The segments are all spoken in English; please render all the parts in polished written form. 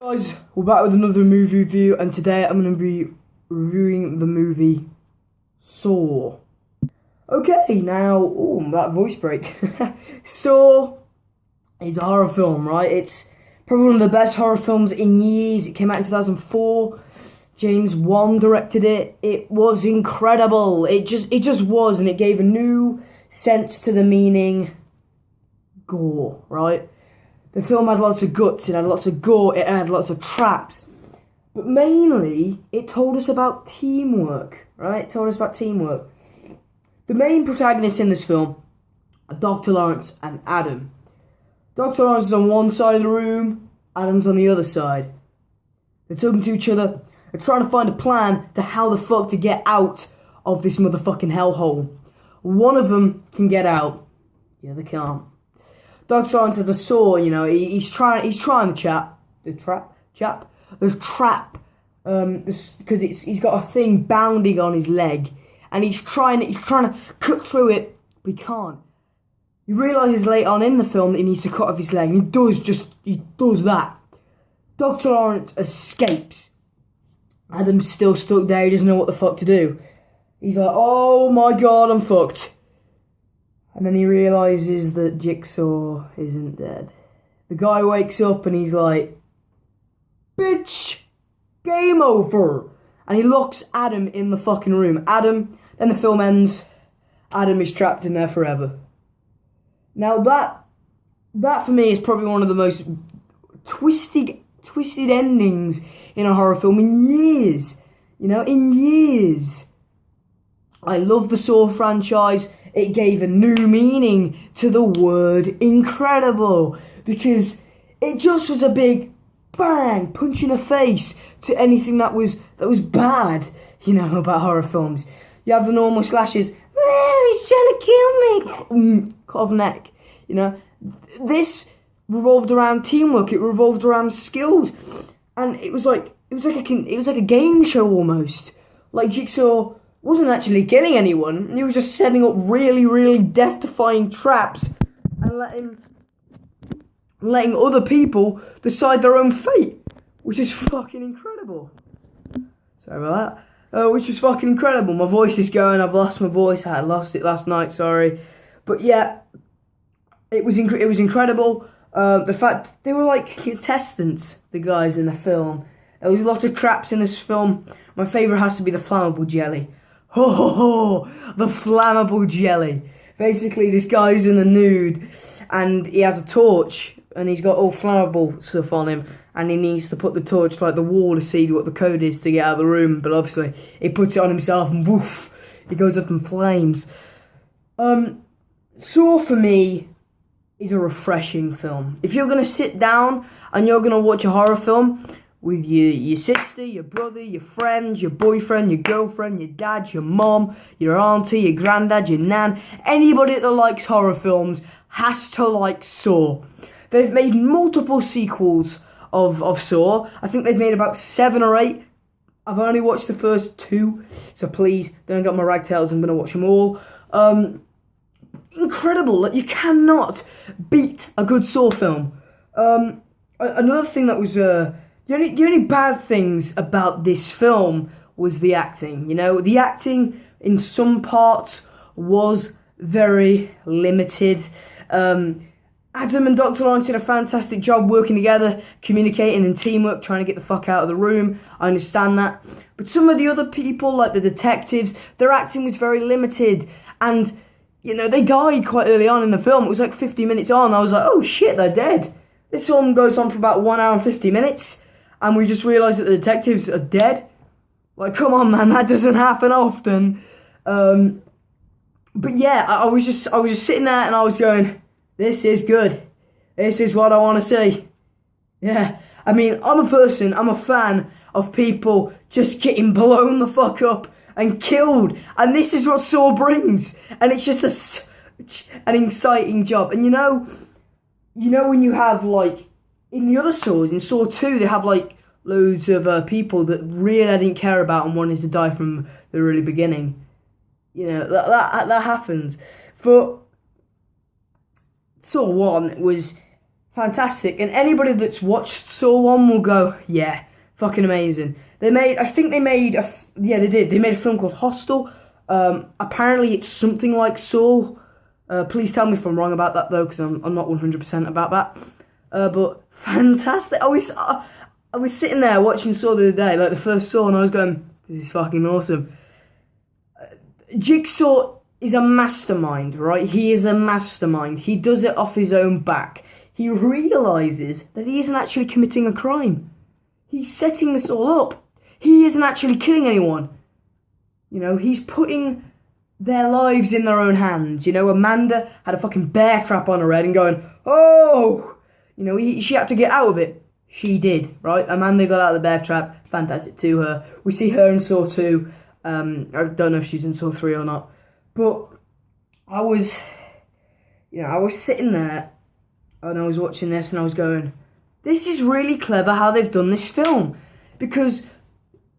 Guys, we're back with another movie review, and today I'm going to be reviewing the movie Saw. Okay, now, that voice break. Saw is a horror film, right? It's probably one of the best horror films in years. It came out in 2004. James Wan directed it. It was incredible. It just was, and it gave a new sense to the meaning gore, right? The film had lots of guts, it had lots of gore, it had lots of traps. But mainly, it told us about teamwork, right? It told us about teamwork. The main protagonists in this film are Dr. Lawrence and Adam. Dr. Lawrence is on one side of the room, Adam's on the other side. They're talking to each other, they're trying to find a plan to how the fuck to get out of this motherfucking hellhole. One of them can get out, the other can't. Dr. Lawrence has a saw, he's trying the trap, because he's got a thing bounding on his leg, and he's trying to cut through it, but he can't. He realises later on in the film that he needs to cut off his leg, and he does that. Dr. Lawrence escapes. Adam's still stuck there, he doesn't know what the fuck to do. He's like, oh my god, I'm fucked. And then he realises that Jigsaw isn't dead. The guy wakes up and he's like, bitch, game over. And he locks Adam in the fucking room. Then the film ends, Adam is trapped in there forever. Now that for me is probably one of the most twisted endings in a horror film in years. In years. I love the Saw franchise. It gave a new meaning to the word incredible, because it just was a big bang, punch in the face to anything that was bad, about horror films. You have the normal slashes, he's trying to kill me, cut off neck, This revolved around teamwork, it revolved around skills, and it was like a game show almost. Like Jigsaw wasn't actually killing anyone, he was just setting up really, really death-defying traps and letting other people decide their own fate, which is fucking incredible. Sorry about that. Which was fucking incredible. My voice is going, I've lost my voice, I lost it last night, sorry. But yeah, it was incredible. The fact, they were like contestants, the guys in the film. There was a lot of traps in this film. My favourite has to be the flammable jelly. The flammable jelly. Basically, this guy's in the nude, and he has a torch, and he's got all flammable stuff on him, and he needs to put the torch to like the wall to see what the code is to get out of the room, but obviously, he puts it on himself, and woof, he goes up in flames. Saw, for me, is a refreshing film. If you're going to sit down, and you're going to watch a horror film with your sister, your brother, your friends, your boyfriend, your girlfriend, your dad, your mom, your auntie, your granddad, your nan, anybody that likes horror films has to like Saw. They've made multiple sequels of Saw. I think they've made about 7 or 8. I've only watched the first 2, so please don't get my ragtails, I'm going to watch them all. Incredible, like you cannot beat a good Saw film. Another thing that was the only bad things about this film was the acting. The acting in some parts was very limited. Adam and Dr. Lawrence did a fantastic job working together, communicating in teamwork, trying to get the fuck out of the room. I understand that. But some of the other people, like the detectives, their acting was very limited. And, they died quite early on in the film. It was like 50 minutes on. I was like, oh shit, they're dead. This film goes on for about 1 hour and 50 minutes. And we just realised that the detectives are dead. Like, come on, man, that doesn't happen often. But yeah, I was just sitting there and I was going, this is good. This is what I want to see. Yeah, I mean, I'm a fan of people just getting blown the fuck up and killed. And this is what Saw brings. And it's just an exciting job. And you know when you have, like, in the other Saws, in Saw 2, they have, like, loads of people that really I didn't care about and wanted to die from the really beginning. That happens. But Saw 1 was fantastic. And anybody that's watched Saw 1 will go, yeah, fucking amazing. They made a film called Hostel. Apparently it's something like Saw. Please tell me if I'm wrong about that though, because I'm not 100% about that. But fantastic. I was sitting there watching Saw the other day, like the first Saw, and I was going, this is fucking awesome. Jigsaw is a mastermind, right? He is a mastermind. He does it off his own back. He realises that he isn't actually committing a crime. He's setting this all up. He isn't actually killing anyone. You know, he's putting their lives in their own hands. You know, Amanda had a fucking bear trap on her head and going, oh! You know, she had to get out of it. She did, right? Amanda got out of the bear trap. Fantastic to her. We see her in Saw 2. I don't know if she's in Saw 3 or not. But I was sitting there and I was watching this and I was going, this is really clever how they've done this film. Because,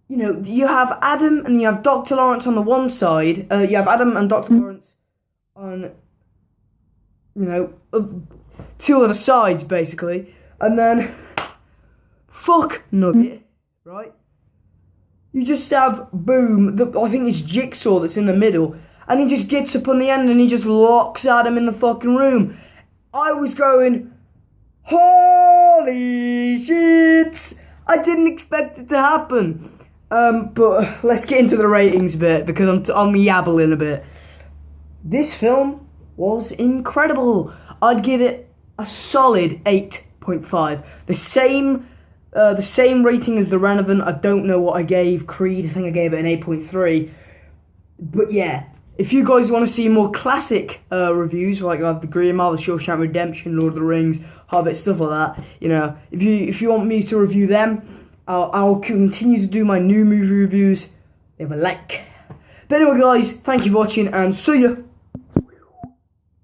you know, you have Adam and you have Dr. Lawrence on the one side. You have Adam and Dr. Lawrence on, you know, two other sides, basically. And then, fuck Nugget, right? You just have, boom, I think it's Jigsaw that's in the middle. And he just gets up on the end and he just locks Adam in the fucking room. I was going, holy shit! I didn't expect it to happen. But let's get into the ratings bit because I'm yabbling a bit. This film was incredible. I'd give it a solid 8.5. The same rating as The Revenant. I don't know what I gave Creed. I think I gave it an 8.3. But yeah, if you guys want to see more classic reviews like The Green Mile, The Shawshank Redemption, Lord of the Rings, Hobbit, stuff like that, you know, if you want me to review them, I'll continue to do my new movie reviews. Leave a like. But anyway, guys, thank you for watching and see ya.